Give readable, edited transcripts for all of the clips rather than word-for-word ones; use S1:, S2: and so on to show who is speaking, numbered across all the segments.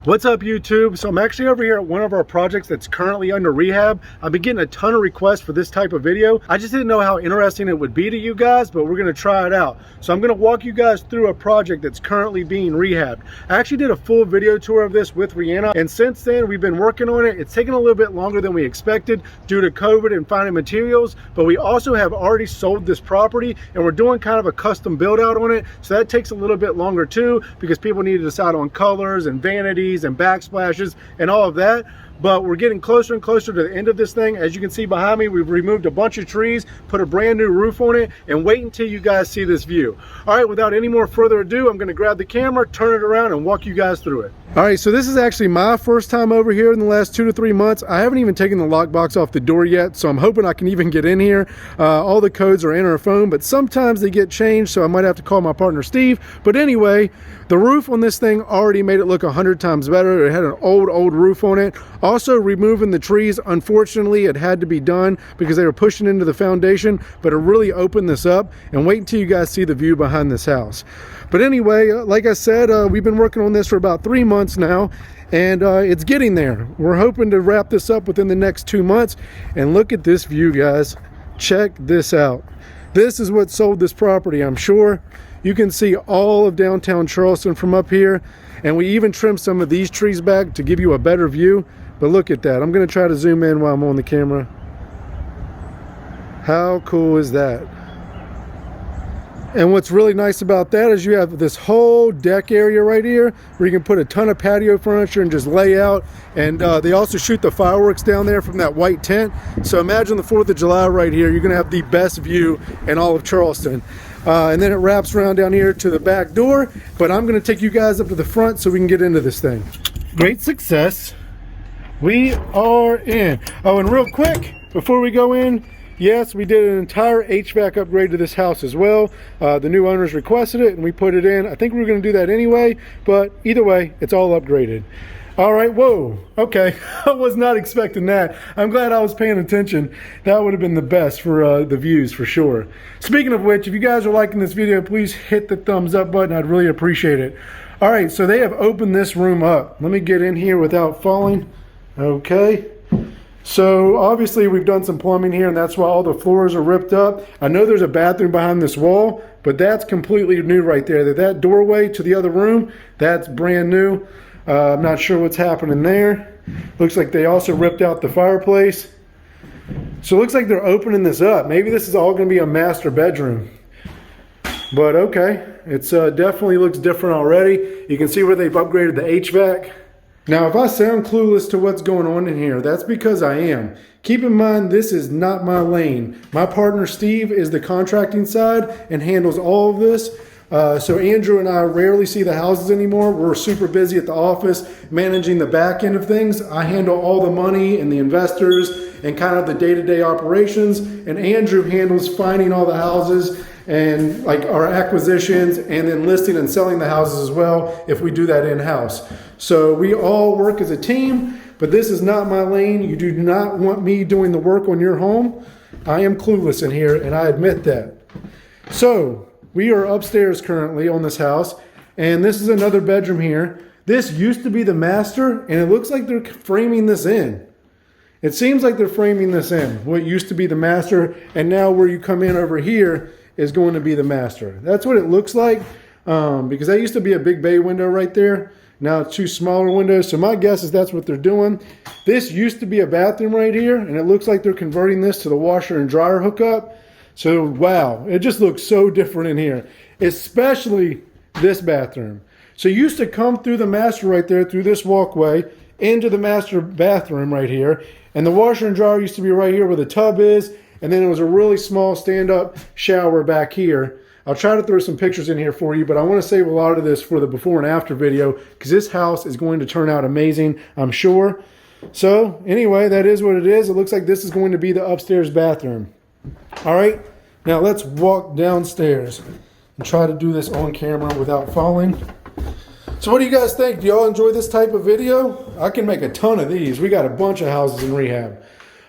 S1: What's up, YouTube? So I'm actually over here at one of our projects that's currently under rehab. I've been getting a ton of requests for this type of video. I just didn't know how interesting it would be to you guys, but we're gonna try it out. So I'm gonna walk you guys through a project that's currently being rehabbed. I actually did a full video tour of this with Rhianna, and since then we've been working on it. It's taken a little bit longer than we expected due to COVID and finding materials, but we also have already sold this property and we're doing kind of a custom build out on it. So that takes a little bit longer too, because people need to decide on colors and vanities and backsplashes and all of that. But we're getting closer and closer to the end of this thing. As you can see behind me, we've removed a bunch of trees, put a brand new roof on it, and wait until you guys see this view. All right, without any more further ado, I'm gonna grab the camera, turn it around, and walk you guys through it. All right, so this is actually my first time over here in the last 2 to 3 months. I haven't even taken the lockbox off the door yet, so I'm hoping I can even get in here. All the codes are in our phone, but sometimes they get changed, so I might have to call my partner Steve. But anyway, the roof on this thing already made it look 100 times better. It had an old roof on it. Also, removing the trees, unfortunately, it had to be done because they were pushing into the foundation, but it really opened this up. And wait until you guys see the view behind this house. But anyway, like I said, we've been working on this for about 3 months now, and it's getting there. We're hoping to wrap this up within the next 2 months. And look at this view, guys. Check this out. This is what sold this property, I'm sure. You can see all of downtown Charleston from up here, and we even trimmed some of these trees back to give you a better view. But look at that. I'm going to try to zoom in while I'm on the camera. How cool is that? And what's really nice about that is you have this whole deck area right here where you can put a ton of patio furniture and just lay out. And they also shoot the fireworks down there from that white tent. So imagine the 4th of July right here. You're going to have the best view in all of Charleston. And then it wraps around down here to the back door. But I'm going to take you guys up to the front so we can get into this thing. Great success. We are in. Oh, and real quick, before we go in, yes, we did an entire HVAC upgrade to this house as well. The new owners requested it and we put it in. I think we were going to do that anyway, but either way, it's all upgraded. All right, whoa, okay. I was not expecting that. I'm glad I was paying attention. That would have been the best for the views for sure. Speaking of which, if you guys are liking this video, please hit the thumbs up button. I'd really appreciate it. All right, so they have opened this room up. Let me get in here without falling. Okay. So obviously we've done some plumbing here, and that's why all the floors are ripped up. I know there's a bathroom behind this wall, but that's completely new right there. That doorway to the other room, that's brand new. I'm not sure what's happening there. Looks like they also ripped out the fireplace. So it looks like they're opening this up. Maybe this is all going to be a master bedroom. But okay, it's definitely looks different already. You can see where they've upgraded the HVAC. Now, if I sound clueless to what's going on in here, that's because I am. Keep in mind, this is not my lane. My partner, Steve, is the contracting side and handles all of this. So Andrew and I rarely see the houses anymore. We're super busy at the office managing the back end of things. I handle all the money and the investors and kind of the day-to-day operations. And Andrew handles finding all the houses and like our acquisitions and then listing and selling the houses as well if we do that in-house. So we all work as a team, but this is not my lane. You do not want me doing the work on your home. I am clueless in here, and I admit that. So we are upstairs currently on this house, and this is another bedroom here. This used to be the master, and it looks like they're framing this in. It seems like they're framing this in, what used to be the master, and now where you come in over here is going to be the master. That's what it looks like, because that used to be a big bay window right there. Now it's 2 smaller windows, so my guess is that's what they're doing. This used to be a bathroom right here, and it looks like they're converting this to the washer and dryer hookup. So wow, it just looks so different in here, especially this bathroom. So you used to come through the master right there, through this walkway, into the master bathroom right here, and the washer and dryer used to be right here where the tub is, and then it was a really small stand-up shower back here. I'll try to throw some pictures in here for you, but I want to save a lot of this for the before and after video because this house is going to turn out amazing, I'm sure. So anyway, that is what it is. It looks like this is going to be the upstairs bathroom. All right, now let's walk downstairs and try to do this on camera without falling. So what do you guys think? Do y'all enjoy this type of video? I can make a ton of these. We got a bunch of houses in rehab.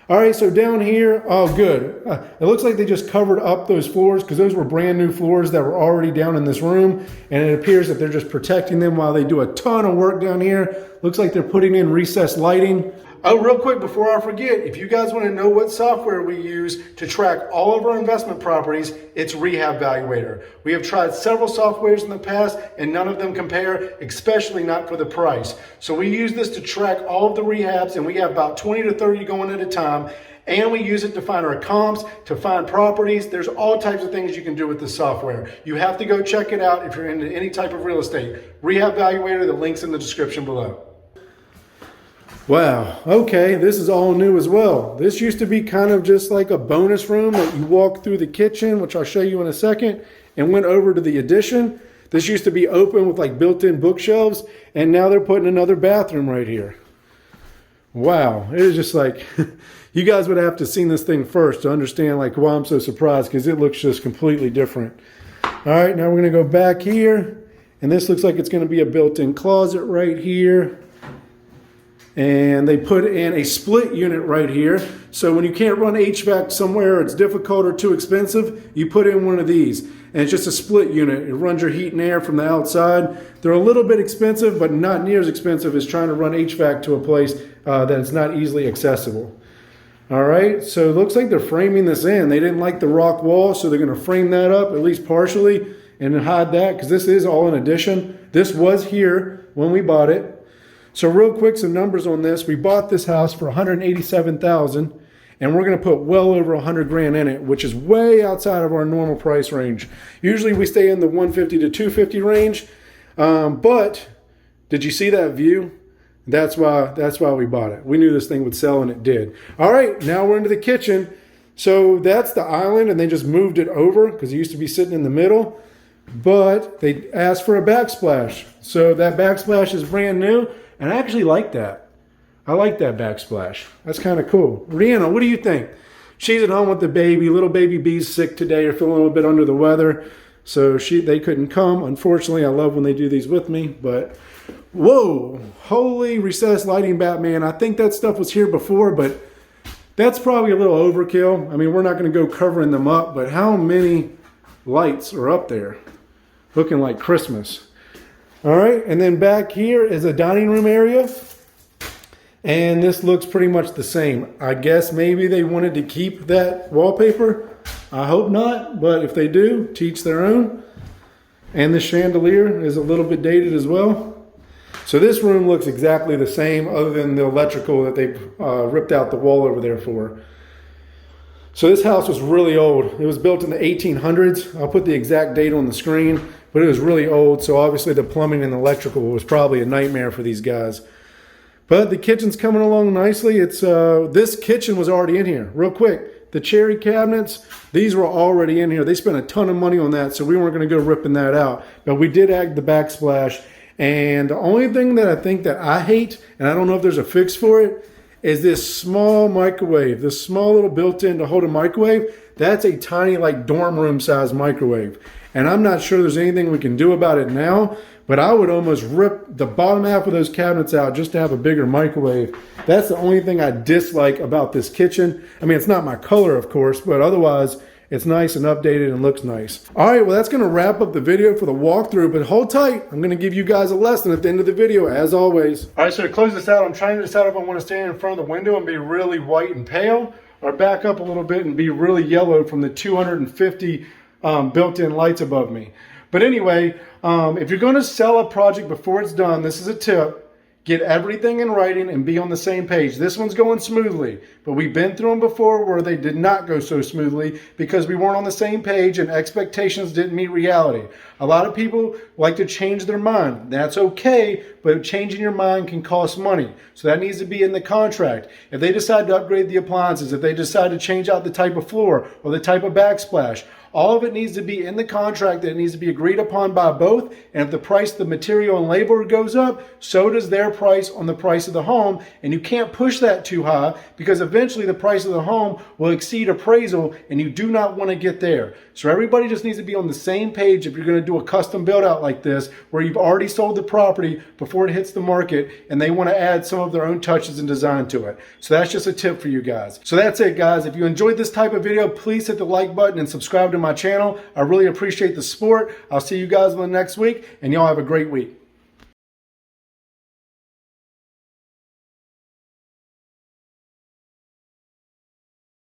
S1: All right, so down here, oh good. It looks like they just covered up those floors because those were brand new floors that were already down in this room. And it appears that they're just protecting them while they do a ton of work down here. Looks like they're putting in recessed lighting. Oh, real quick before I forget, if you guys want to know what software we use to track all of our investment properties, it's Rehab Valuator. We have tried several softwares in the past and none of them compare, especially not for the price. So we use this to track all of the rehabs, and we have about 20 to 30 going at a time. And we use it to find our comps, to find properties. There's all types of things you can do with this software. You have to go check it out if you're into any type of real estate. Rehab Valuator, the link's in the description below. Wow, okay, this is all new as well. This used to be kind of just like a bonus room that you walk through the kitchen, which I'll show you in a second, and went over to the addition. This used to be open with like built-in bookshelves, and now they're putting another bathroom right here. Wow, it is just like, you guys would have to seen this thing first to understand like why I'm so surprised, because it looks just completely different. All right, now we're gonna go back here, and this looks like it's gonna be a built-in closet right here. And they put in a split unit right here. So when you can't run HVAC somewhere, it's difficult or too expensive, you put in one of these. And it's just a split unit. It runs your heat and air from the outside. They're a little bit expensive, but not near as expensive as trying to run HVAC to a place that is not easily accessible. All right, so it looks like they're framing this in. They didn't like the rock wall, so they're gonna frame that up, at least partially, and hide that, because this is all an addition. This was here when we bought it. So real quick, some numbers on this. We bought this house for $187,000, and we're gonna put well over 100 grand in it, which is way outside of our normal price range. Usually we stay in the 150 to 250 range, but did you see that view? That's why we bought it. We knew this thing would sell, and it did. All right, now we're into the kitchen. So that's the island, and they just moved it over because it used to be sitting in the middle, but they asked for a backsplash. So that backsplash is brand new. And I actually like that. I like that backsplash. That's kind of cool. Rhianna, what do you think? She's at home with the baby. Little baby B's sick today or feeling a little bit under the weather. So they couldn't come. Unfortunately, I love when they do these with me. But, whoa, holy recessed lighting, Batman. I think that stuff was here before, but that's probably a little overkill. I mean, we're not going to go covering them up, but how many lights are up there looking like Christmas? All right, and then back here is a dining room area. And this looks pretty much the same. I guess maybe they wanted to keep that wallpaper. I hope not, but if they do, teach their own. And the chandelier is a little bit dated as well. So this room looks exactly the same other than the electrical that they ripped out the wall over there for. So this house was really old. It was built in the 1800s. I'll put the exact date on the screen, but it was really old. So obviously the plumbing and electrical was probably a nightmare for these guys. But the kitchen's coming along nicely. It's this kitchen was already in here. Real quick, the cherry cabinets, these were already in here. They spent a ton of money on that, so we weren't going to go ripping that out. But we did add the backsplash. And the only thing that I think that I hate, and I don't know if there's a fix for it, is this small microwave, this small little built-in to hold a microwave. That's a tiny, like dorm room size microwave. And I'm not sure there's anything we can do about it now, but I would almost rip the bottom half of those cabinets out just to have a bigger microwave. That's the only thing I dislike about this kitchen. I mean, it's not my color, of course, but otherwise it's nice and updated and looks nice. All right, well, that's gonna wrap up the video for the walkthrough, but hold tight. I'm gonna give you guys a lesson at the end of the video, as always. All right, so to close this out, I'm trying to decide if I wanna stand in front of the window and be really white and pale, or back up a little bit and be really yellow from the 250 built-in lights above me. But anyway, if you're gonna sell a project before it's done, this is a tip. Get everything in writing and be on the same page. This one's going smoothly, but we've been through them before where they did not go so smoothly because we weren't on the same page and expectations didn't meet reality. A lot of people like to change their mind. That's okay, but changing your mind can cost money. So that needs to be in the contract. If they decide to upgrade the appliances, if they decide to change out the type of floor or the type of backsplash, All of it needs to be in the contract. It needs to be agreed upon by both. And if the price of the material and labor goes up, so does their price on the price of the home. And you can't push that too high because eventually the price of the home will exceed appraisal, and you do not want to get there. So everybody just needs to be on the same page if you're going to do a custom build out like this, where you've already sold the property before it hits the market and they want to add some of their own touches and design to it. So that's just a tip for you guys. So that's it, guys. If you enjoyed this type of video, please hit the like button and subscribe to my channel. I really appreciate the support. I'll see you guys in the next week, and y'all have a great week.